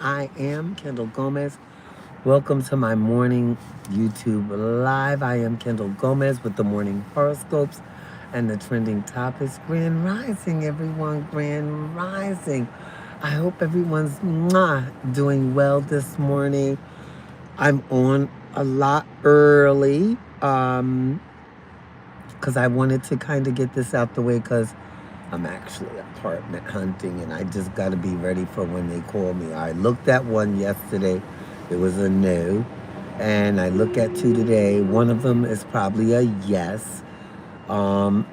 I am Kendall Gomez. Welcome to my morning YouTube live. I am Kendall Gomez with the morning horoscopes and the trending topics. Grand Rising, everyone. Grand Rising. I hope everyone's doing well this morning. I'm on a lot early because I wanted to kind of get this out the way because I'm actually apartment hunting and I just got to be ready for when they call me. I looked at one yesterday, it was a no. And I look at two today. One of them is probably a yes. Um,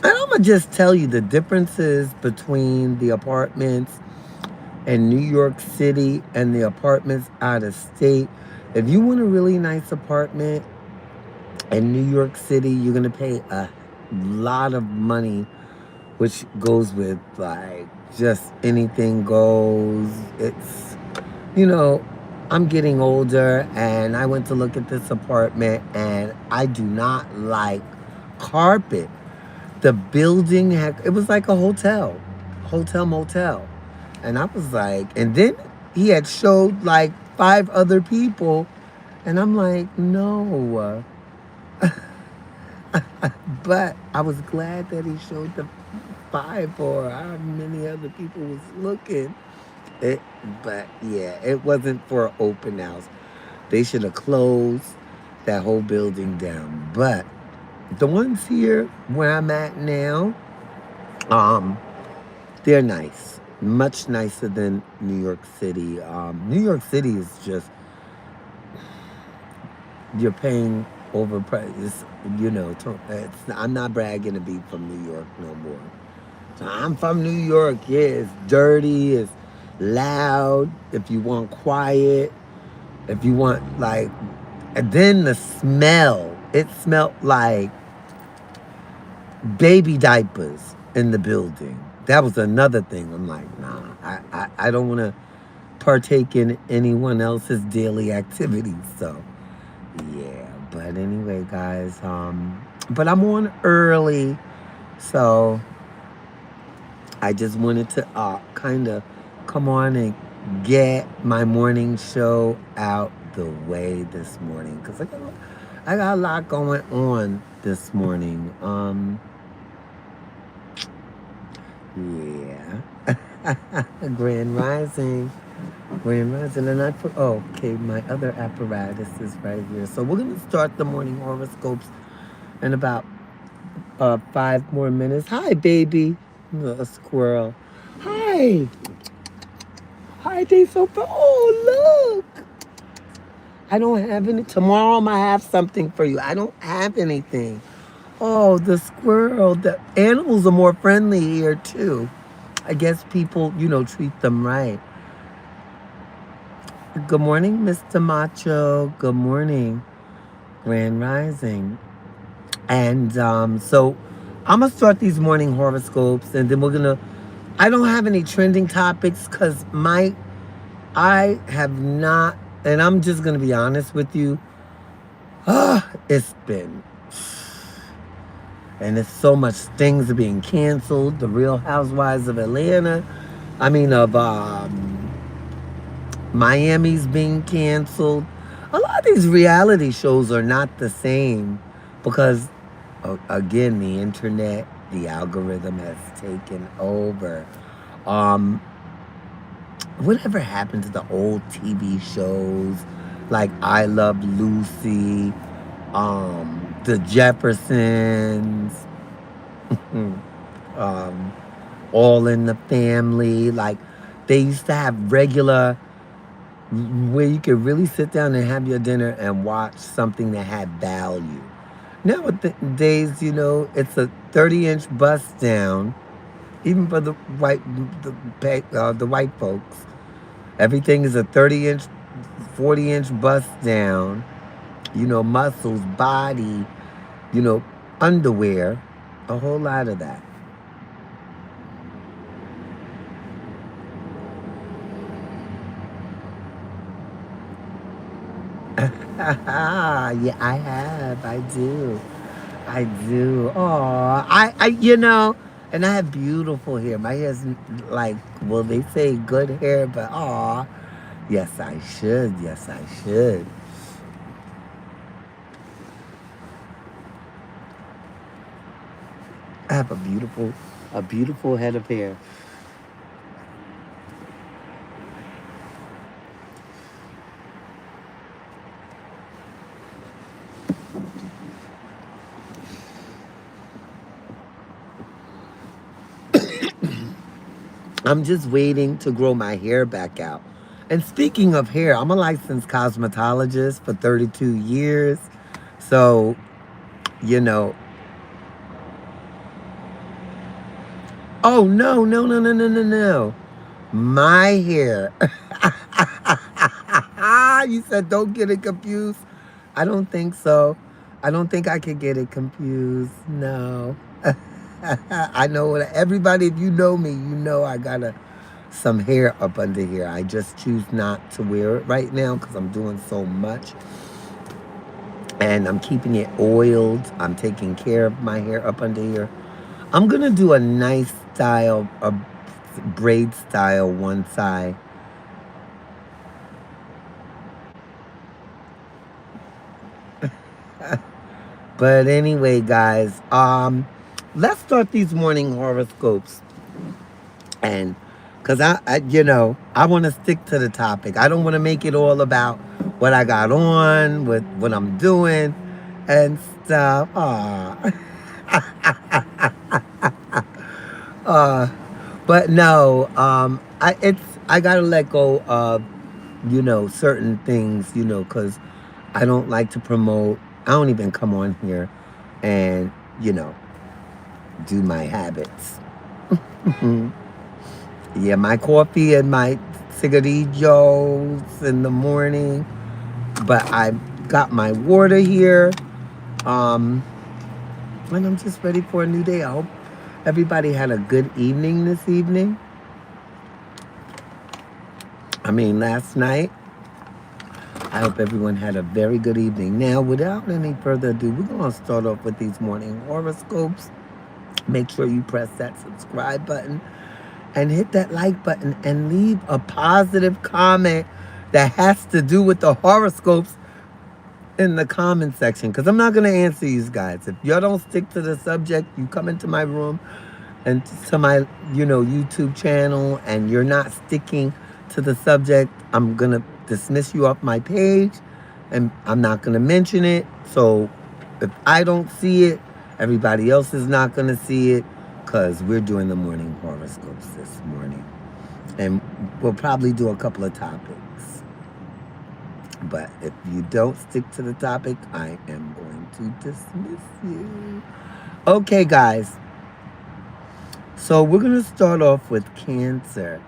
and I'm going to just tell you the differences between the apartments in New York City and the apartments out of state. If you want a really nice apartment in New York City, you're going to pay a lot of money, which goes with like just anything goes. It's, you know, I'm getting older and I went to look at this apartment and I do not like carpet. The building had, it was like a hotel motel. And I was like, and then he had showed like five other people and I'm like, no. But I was glad that he showed the five or how many other people was looking. It, but yeah, it wasn't for an open house. They should have closed that whole building down. But the ones here where I'm at now, um, they're nice, much nicer than New York City. New York City is just you're paying overpriced. I'm not bragging to be from New York no more. So I'm from New York. Yeah, it's dirty, it's loud. If you want quiet, if you want like, and then the smell. It smelled like baby diapers in the building. That was another thing. I'm like, nah, I don't want to partake in anyone else's daily activities. So yeah, but anyway, guys, but I'm on early, so I just wanted to kind of come on and get my morning show out the way this morning because I got a lot going on this morning. Yeah, Grand Rising, Grand Rising, and okay, my other apparatus is right here. So we're gonna start the morning horoscopes in about 5 more minutes. Hi, baby, a squirrel. Hi. Hi, they so oh look. I don't have any tomorrow I have something for you. I don't have anything. Oh, the squirrel. The animals are more friendly here too. I guess people, treat them right. Good morning, Mr. Macho. Good morning, Grand Rising. And so I'm gonna start these morning horoscopes and then we're gonna I don't have any trending topics because I have not, and I'm just going to be honest with you. It's been, and it's so much things are being canceled. The Real Housewives of Atlanta, of Miami's being canceled. A lot of these reality shows are not the same because, again, the internet, the algorithm has taken over. Um, Whatever happened to the old TV shows like I Love Lucy, The Jeffersons, um, All in the Family. Like they used to have regular where you could really sit down and have your dinner and watch something that had value. Nowadays, it's a 30-inch bust down, even for the white folks. Everything is a 30-inch, 40-inch bust down, muscles, body, underwear, a whole lot of that. Yeah, I have. I do. I do. Oh, and I have beautiful hair. My hair's like, well, they say good hair, but Yes, I should. Yes, I should. I have a beautiful head of hair. I'm just waiting to grow my hair back out. And speaking of hair, I'm a licensed cosmetologist for 32 years. So, you know, oh no, no, no, no, no, no, no. My hair. You said don't get it confused. I don't think so. I don't think I could get it confused. No. I know that everybody, if you know me, you know I got some hair up under here. I just choose not to wear it right now because I'm doing so much. And I'm keeping it oiled. I'm taking care of my hair up under here. I'm going to do a nice style, a braid style one side. But anyway, guys, let's start these morning horoscopes. And because I want to stick to the topic. I don't want to make it all about what I got on, what I'm doing, and stuff. uh, but no, I gotta let go of certain things, because I don't like to promote. I don't even come on here and you know do my habits. Yeah, my coffee and my cigarillos in the morning. But I got my water here. Um, and I'm just ready for a new day. I hope everybody had a good evening this evening. I mean, last night. I hope everyone had a very good evening. Now, without any further ado, we're going to start off with these morning horoscopes. Make sure you press that subscribe button and hit that like button and leave a positive comment that has to do with the horoscopes in the comment section, because I'm not going to answer you guys. If y'all don't stick to the subject, you come into my room and to my YouTube channel and you're not sticking to the subject, I'm going to dismiss you off my page and I'm not going to mention it. So if I don't see it, everybody else is not going to see it, because we're doing the morning horoscopes this morning. And we'll probably do a couple of topics. But if you don't stick to the topic, I am going to dismiss you. Okay, guys. So we're going to start off with Cancer.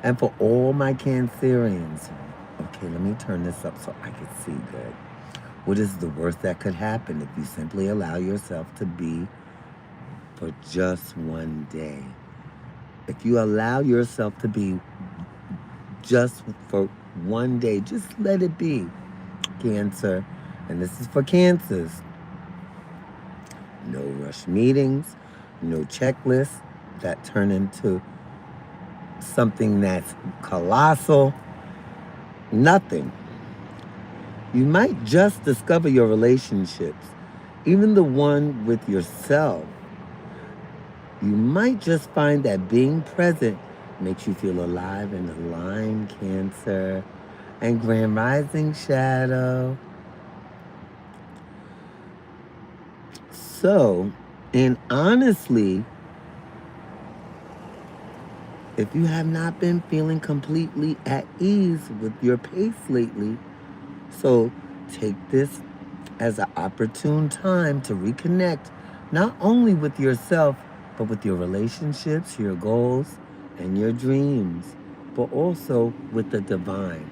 And for all my Cancerians, okay, let me turn this up so I can see good. What is the worst that could happen if you simply allow yourself to be for just one day? If you allow yourself to be just for one day, just let it be, Cancer. And this is for Cancers. No rush meetings, no checklists that turn into something that's colossal. Nothing. You might just discover your relationships, even the one with yourself. You might just find that being present makes you feel alive and aligned, Cancer. And Grand Rising Shadow. So, and honestly, if you have not been feeling completely at ease with your pace lately, so take this as an opportune time to reconnect not only with yourself, but with your relationships, your goals, and your dreams, but also with the divine.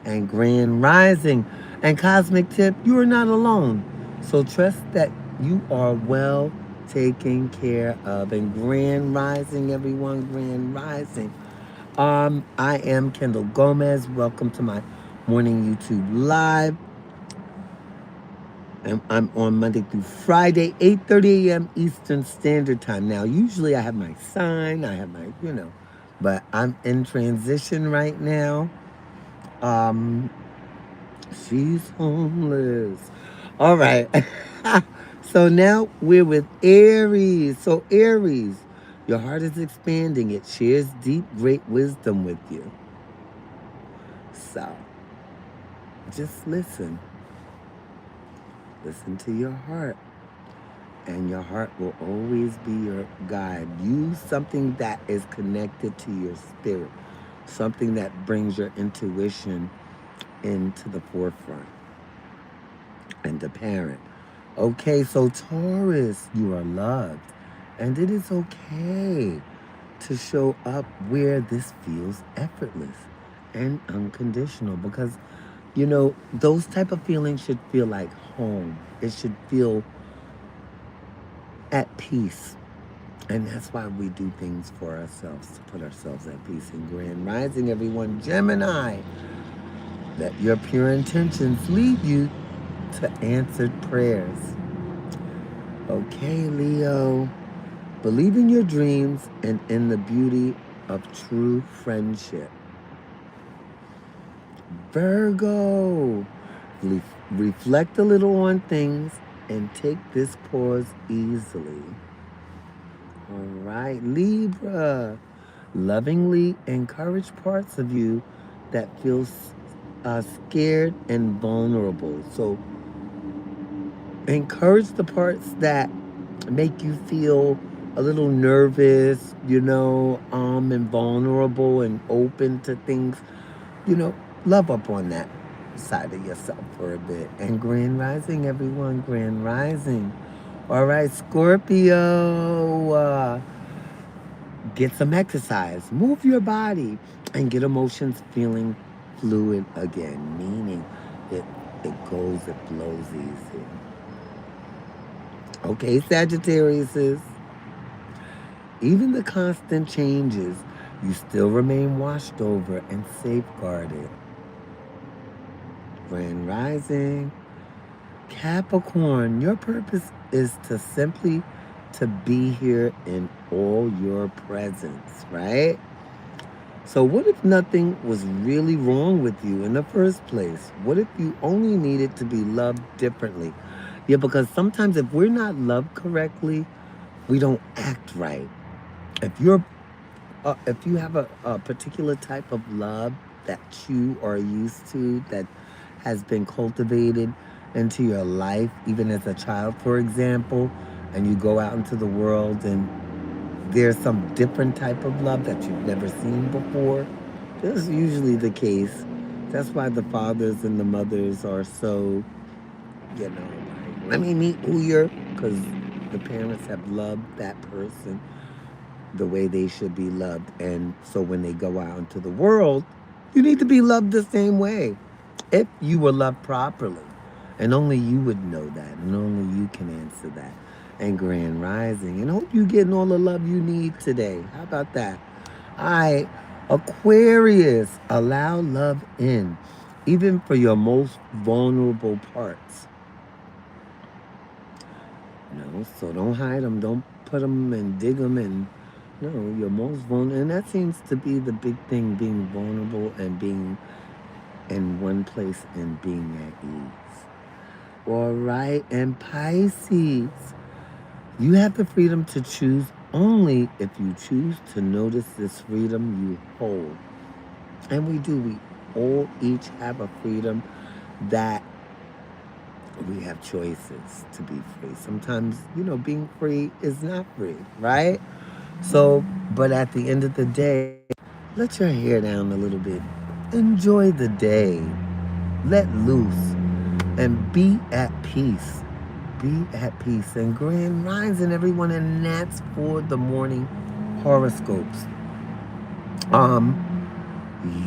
And Grand Rising and Cosmic Tip, you are not alone. So trust that you are well taken care of. And Grand Rising, everyone, Grand Rising. I am Kendall Gomez. Welcome to my morning YouTube live. And I'm on Monday through Friday, 8:30 a.m. Eastern Standard Time. Now, usually I have my sign, I have my, but I'm in transition right now. Um, she's homeless. All right. So now we're with Aries. So Aries, your heart is expanding. It shares deep, great wisdom with you. So just listen. Listen to your heart. And your heart will always be your guide. Use something that is connected to your spirit, something that brings your intuition into the forefront. And the parent. Okay, so Taurus, you are loved. And it is okay to show up where this feels effortless and unconditional because, those type of feelings should feel like home. It should feel at peace. And that's why we do things for ourselves, to put ourselves at peace. And grand rising, everyone. Gemini, let your pure intentions lead you to answered prayers. Okay, Leo. Believe in your dreams and in the beauty of true friendship. Virgo. Reflect a little on things and take this pause easily. All right, Libra. Lovingly encourage parts of you that feel scared and vulnerable. So encourage the parts that make you feel a little nervous, and vulnerable and open to things. You know, love up on that side of yourself for a bit. And grand rising, everyone, grand rising. All right, Scorpio. Get some exercise, move your body, and get emotions feeling fluid again, meaning it, it goes, it flows easy. Okay, Sagittarius, even the constant changes, you still remain washed over and safeguarded. Grand rising. Capricorn, your purpose is to simply to be here in all your presence, right? So what if nothing was really wrong with you in the first place? What if you only needed to be loved differently? Yeah, because sometimes if we're not loved correctly, we don't act right. If you have a particular type of love that you are used to, that has been cultivated into your life, even as a child, for example, and you go out into the world and there's some different type of love that you've never seen before. This is usually the case. That's why the fathers and the mothers are so, like, let me meet who you're, because the parents have loved that person the way they should be loved. And so when they go out into the world, you need to be loved the same way if you were loved properly. And only you would know that, and only you can answer that. And grand rising. And hope you're getting all the love you need today. How about that? All right, Aquarius, allow love in, even for your most vulnerable parts. So don't hide them, don't put them and dig them in. No, your most vulnerable, and that seems to be the big thing: being vulnerable and being in one place and being at ease. All right, and Pisces, you have the freedom to choose only if you choose to notice this freedom you hold. And we do. We all each have a freedom that we have choices to be free. Sometimes, being free is not free, right? So, but at the end of the day, let your hair down a little bit. Enjoy the day. Let loose and be at peace. Be at peace and grand rising, everyone. And that's for the morning horoscopes.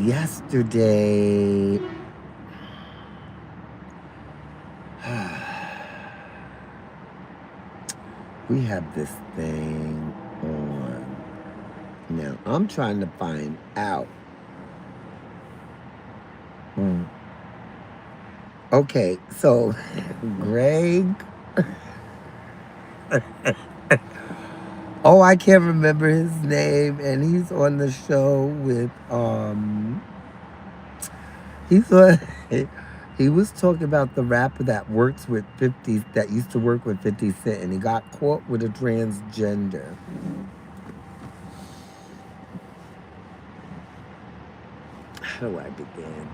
Yesterday, we have this thing on. Now, I'm trying to find out. Hmm. Okay, so Greg. Oh, I can't remember his name, and he's on the show with He thought he was talking about the rapper that works with 50, that used to work with 50 Cent, and he got caught with a transgender. How do I begin?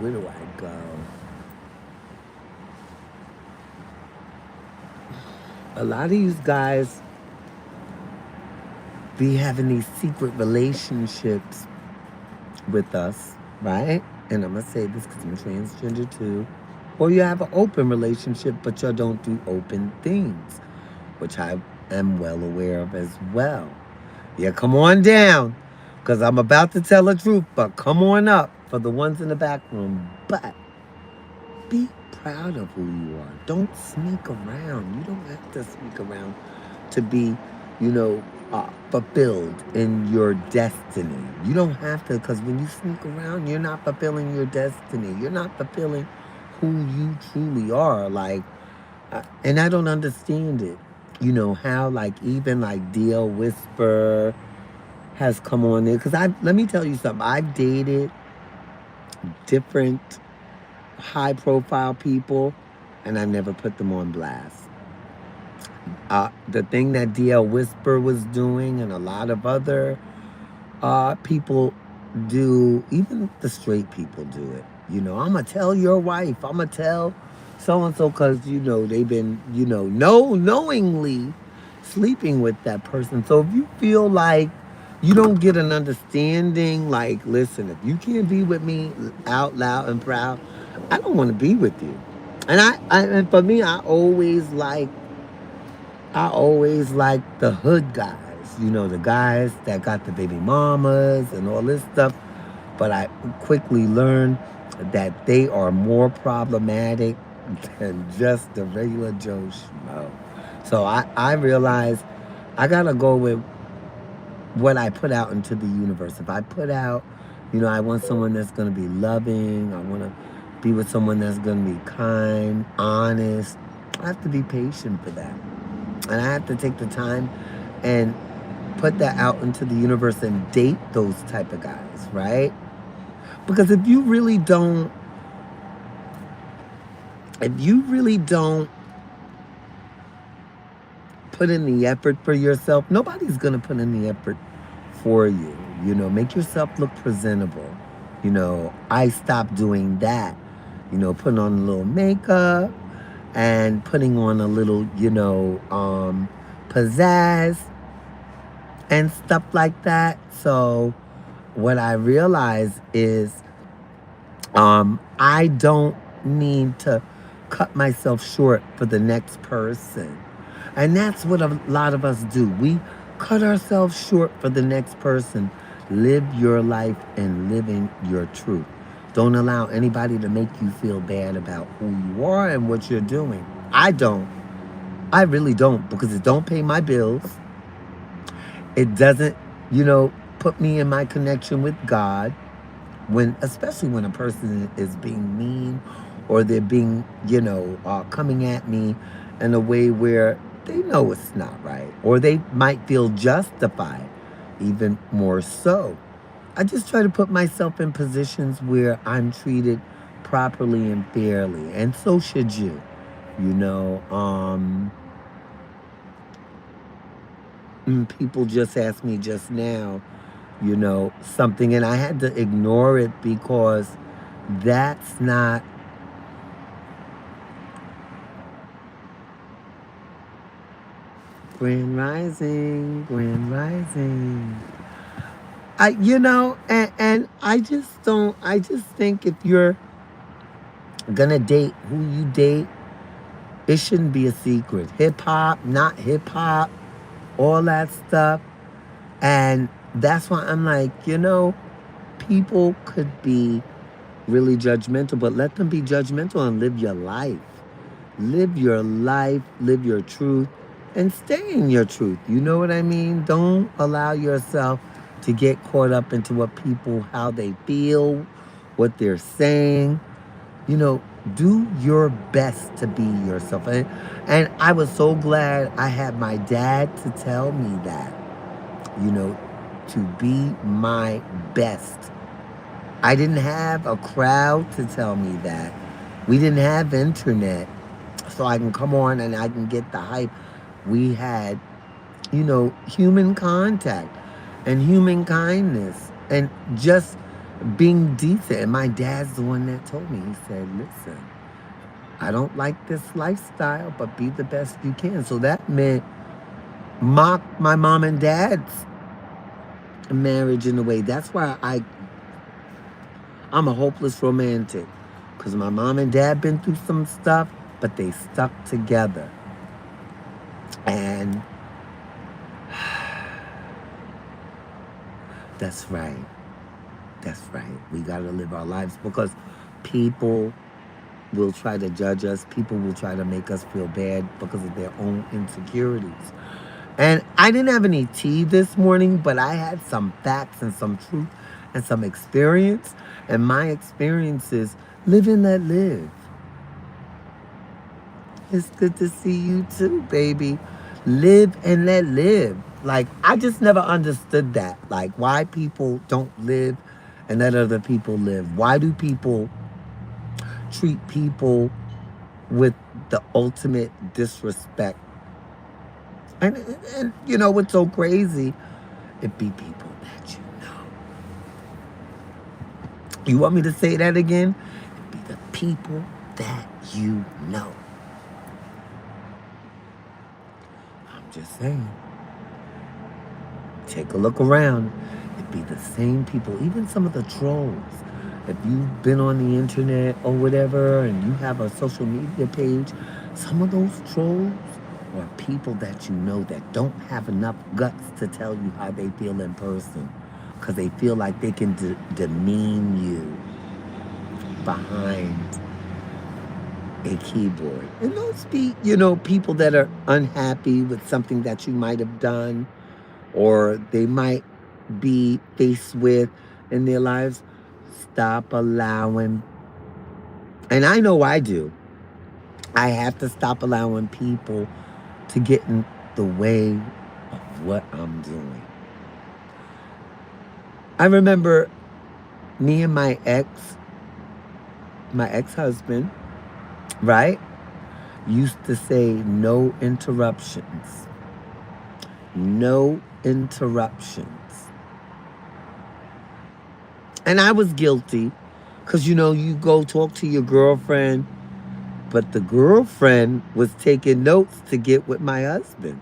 Where do I go? A lot of these guys be having these secret relationships with us, right? And I'm gonna say this because I'm transgender too. Or you have an open relationship, but you don't do open things, which I am well aware of as well. Yeah, come on down, because I'm about to tell the truth, but come on up for the ones in the back room. But be proud of who you are. Don't sneak around. You don't have to sneak around to be, fulfilled in your destiny. You don't have to, because when you sneak around, you're not fulfilling your destiny. You're not fulfilling who you truly are. Like, and I don't understand it. You know how, like, even like DL Whisper has come on there, because I let me tell you something. I've dated different high profile people, and I never put them on blast. The thing that DL Whisper was doing, and a lot of other people do, even the straight people do it. I'm gonna tell your wife, I'm gonna tell so and so, because they've been, knowingly sleeping with that person. So if you feel like you don't get an understanding, like, listen, if you can't be with me out loud and proud, I don't want to be with you. And and for me, I always like the hood guys, the guys that got the baby mamas and all this stuff. But I quickly learned that they are more problematic than just the regular Joe Schmo. So I realized I gotta go with what I put out into the universe. If I put out, I want someone that's gonna be loving, I wanna be with someone that's gonna be kind, honest. I have to be patient for that. And I have to take the time and put that out into the universe and date those type of guys, right? Because if you really don't put in the effort for yourself, nobody's gonna put in the effort for you. Make yourself look presentable. I stopped doing that. Putting on a little makeup and putting on a little, pizzazz and stuff like that. So what I realize is I don't need to cut myself short for the next person. And that's what a lot of us do. We cut ourselves short for the next person. Live your life and living your truth. Don't allow anybody to make you feel bad about who you are and what you're doing. I don't. I really don't, because it don't pay my bills. It doesn't, put me in my connection with God. Especially when a person is being mean, or they're being, coming at me in a way where they know it's not right, or they might feel justified, even more so. I just try to put myself in positions where I'm treated properly and fairly, and so should you. You know, people just asked me just now, something, and I had to ignore it because that's not Grand Rising, Grand Rising. And I just think if you're gonna date who you date, it shouldn't be a secret. Hip hop, not hip hop, all that stuff. And that's why I'm like, people could be really judgmental, but let them be judgmental and live your life. Live your life, live your truth, and stay in your truth. You know what I mean? Don't allow yourself to get caught up into what people, how they feel, what they're saying. You know, do your best to be yourself. And I was so glad I had my dad to tell me that, to be my best. I didn't have a crowd to tell me that. We didn't have internet. So I can come on and I can get the hype. We had, human contact and human kindness and just being decent. And my dad's the one that told me, he said, listen, I don't like this lifestyle, but be the best you can. So that meant mock my mom and dad's marriage in a way. That's why I'm a hopeless romantic. Because my mom and dad been through some stuff, but they stuck together. And that's right. That's right. We got to live our lives because people will try to judge us. People will try to make us feel bad because of their own insecurities. And I didn't have any tea this morning, but I had some facts and some truth and some experience. And my experience is live and let live. It's good to see you too, baby. Live and let live. Like, I just never understood that. Like, why people don't live and let other people live. Why do people treat people with the ultimate disrespect? And what's so crazy? It be people that you know. You want me to say that again? It be the people that you know. I'm just saying. Take a look around. It be the same people, even some of the trolls. If you've been on the internet or whatever and you have a social media page, some of those trolls are people that you know that don't have enough guts to tell you how they feel in person because they feel like they can demean you behind a keyboard. And those be, people that are unhappy with something that you might have done or they might be faced with in their lives. Stop allowing, and I know I do, I have to stop allowing people to get in the way of what I'm doing. I remember me and my ex-husband, right, used to say no interruptions. No interruptions. And I was guilty because, you go talk to your girlfriend, but the girlfriend was taking notes to get with my husband.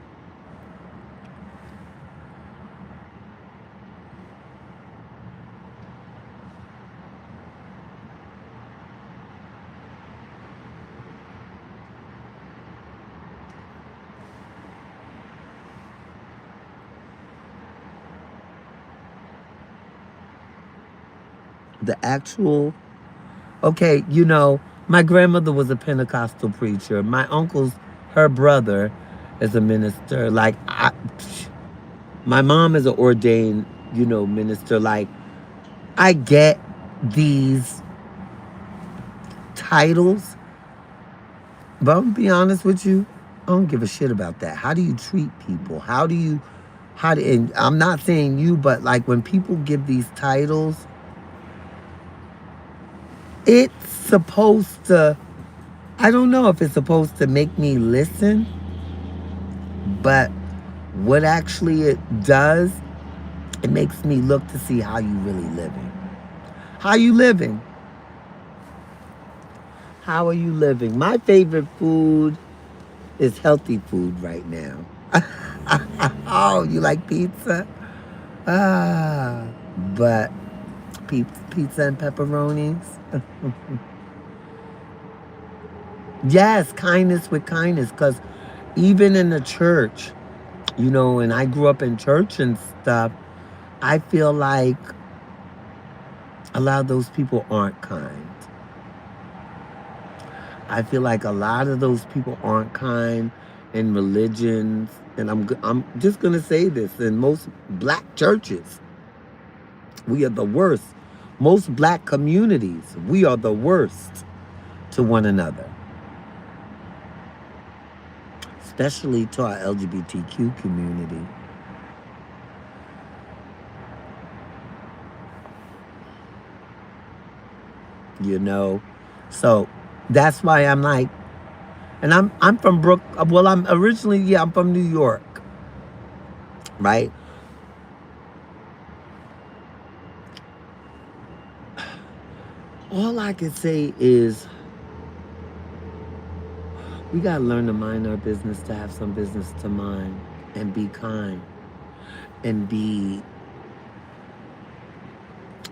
The actual, okay, my grandmother was a Pentecostal preacher. My uncle's, her brother is a minister. Like, my mom is an ordained, minister. Like, I get these titles, but I'm gonna be honest with you, I don't give a shit about that. How do you treat people? And I'm not saying you, but like when people give these titles, it's supposed to, I don't know if it's supposed to make me listen, but what actually it does, it makes me look to see how you really living. How you living? How are you living? My favorite food is healthy food right now. Oh, you like pizza? Ah, but pizza and pepperonis? Yes, kindness with kindness. Because even in the church, and I grew up in church and stuff, I feel like a lot of those people aren't kind. I feel like a lot of those people aren't kind in religions. And I'm just going to say this. In most black churches, we are the worst. Most black communities, we are the worst to one another. Especially to our LGBTQ community. you know. So that's why I'm like, and I'm from Brook. Well, I'm originally, yeah, I'm from New York, right? All I can say is we gotta learn to mind our business, to have some business to mind, and be kind, and be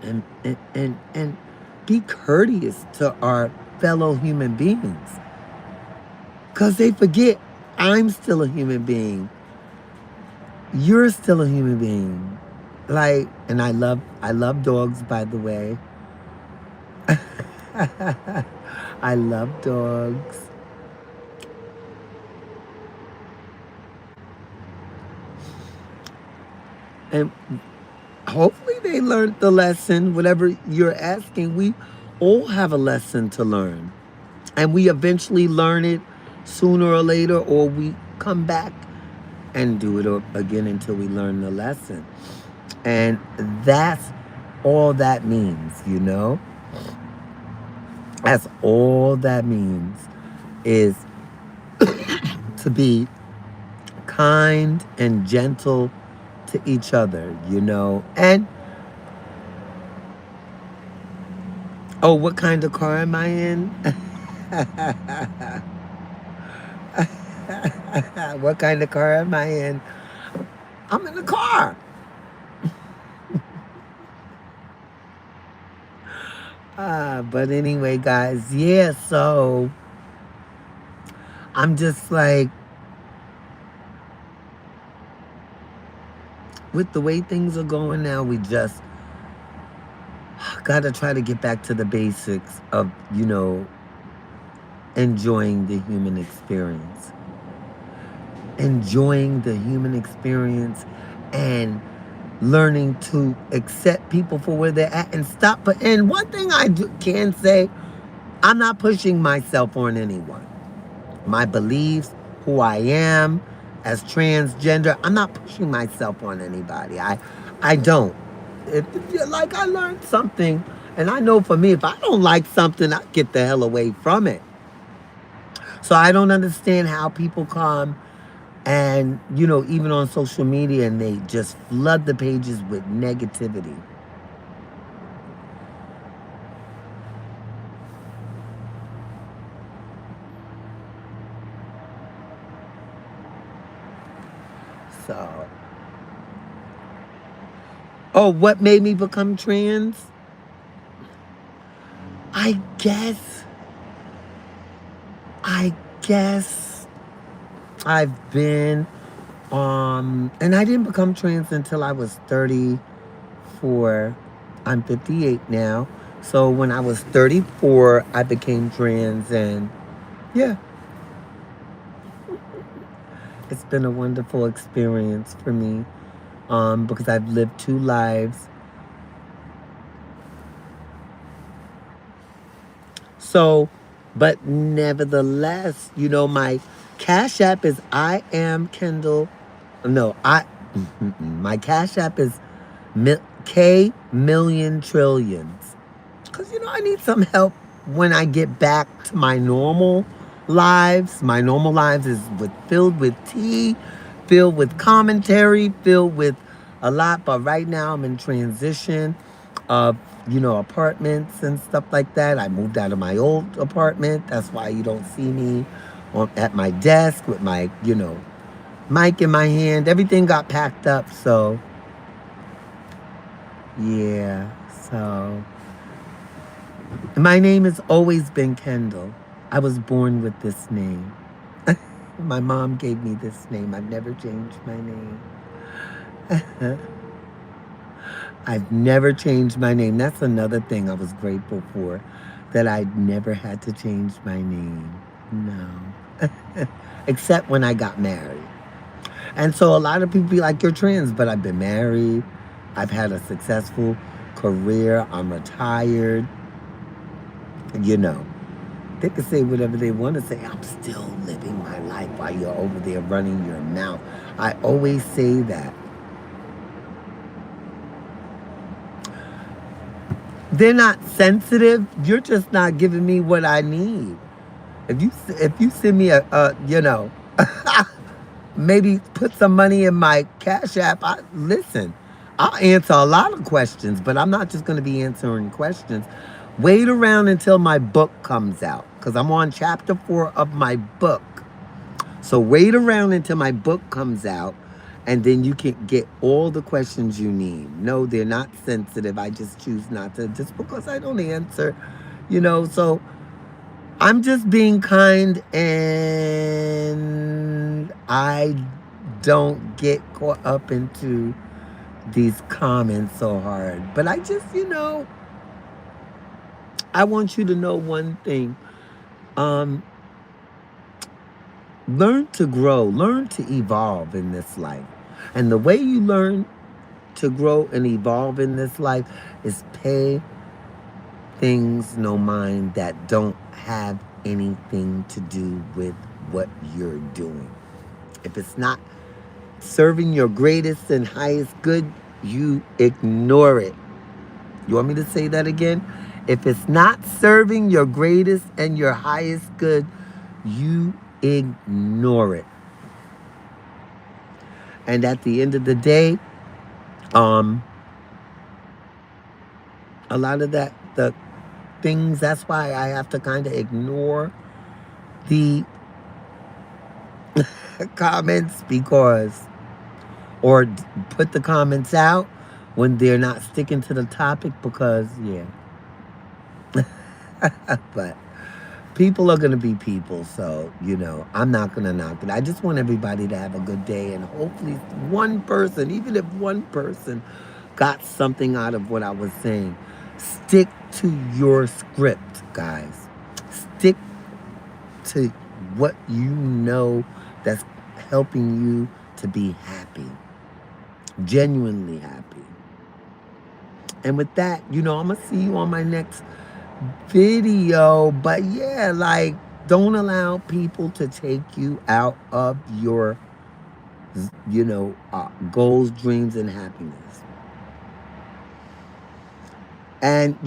and be courteous to our fellow human beings, cause they forget I'm still a human being. You're still a human being. Like, and I love dogs, by the way. I love dogs. And hopefully they learned the lesson, whatever you're asking. We all have a lesson to learn. And we eventually learn it sooner or later, or we come back and do it again until we learn the lesson. And that's all that means, you know? That's all that means, is to be kind and gentle to each other, you know? And, oh, what kind of car am I in? What kind of car am I in? I'm in a car. But anyway, guys, yeah, so I'm just like, with the way things are going now, we just gotta try to get back to the basics of, enjoying the human experience. Enjoying the human experience and learning to accept people for where they're at and stop. And one thing can say, I'm not pushing myself on anyone. My beliefs, who I am as transgender, I'm not pushing myself on anybody. I don't. Like, I learned something, and I know for me, if I don't like something, I get the hell away from it. So I don't understand how people come and, even on social media, and they just flood the pages with negativity. So, oh, what made me become trans? I guess, I guess I've been, and I didn't become trans until I was 34. I'm 58 now. So when I was 34, I became trans, and yeah, it's been a wonderful experience for me, because I've lived two lives. So, but nevertheless, my Cash App is I am Kendall. No, my Cash App is K million trillions. Because, I need some help when I get back to my normal lives. My normal lives is filled with tea, filled with commentary, filled with a lot. But right now I'm in transition of, apartments and stuff like that. I moved out of my old apartment. That's why you don't see me at my desk with my, mic in my hand. Everything got packed up. So, yeah. So, my name has always been Kendall. I was born with this name. My mom gave me this name. I've never changed my name. I've never changed my name. That's another thing I was grateful for, that I'd never had to change my name. No. Except when I got married. And so a lot of people be like, you're trans, but I've been married. I've had a successful career. I'm retired. You know, they can say whatever they want to say. I'm still living my life while you're over there running your mouth. I always say that. They're not sensitive. You're just not giving me what I need. If you send me maybe put some money in my Cash App. Listen, I'll answer a lot of questions, but I'm not just going to be answering questions. Wait around until my book comes out because I'm on chapter 4 of my book. So wait around until my book comes out and then you can get all the questions you need. No, they're not sensitive. I just choose not to just because I don't answer, so I'm just being kind and I don't get caught up into these comments so hard. But I just, I want you to know one thing. Um, Learn to grow, learn to evolve in this life. And the way you learn to grow and evolve in this life is pay things no mind that don't have anything to do with what you're doing. If it's not serving your greatest and highest good, you ignore it. You want me to say that again? If it's not serving your greatest and your highest good, you ignore it. And at the end of the day, a lot of the things, that's why I have to kind of ignore the comments or put the comments out when they're not sticking to the topic because, yeah. But people are going to be people, so, I'm not going to knock it. I just want everybody to have a good day, and hopefully one person, even if one person got something out of what I was saying, stick to your script, guys. Stick to what you know that's helping you to be happy, genuinely happy. And with that, I'm going to see you on my next video. But yeah, don't allow people to take you out of your, goals, dreams, and happiness. And,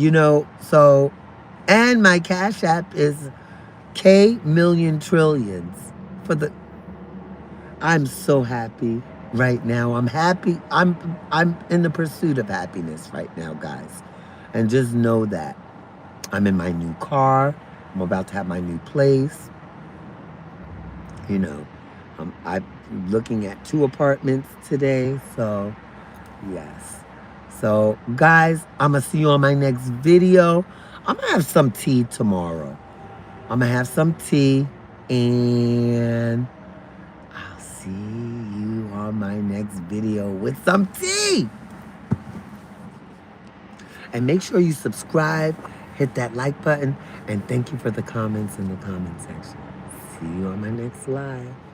and my Cash App is K Million Trillions I'm so happy right now. I'm happy. I'm in the pursuit of happiness right now, guys. And just know that I'm in my new car. I'm about to have my new place. I'm looking at 2 apartments today. So, yes. So, guys, I'm going to see you on my next video. I'm going to have some tea tomorrow. I'm going to have some tea. And I'll see you on my next video with some tea. And make sure you subscribe, hit that like button, and thank you for the comments in the comment section. See you on my next live.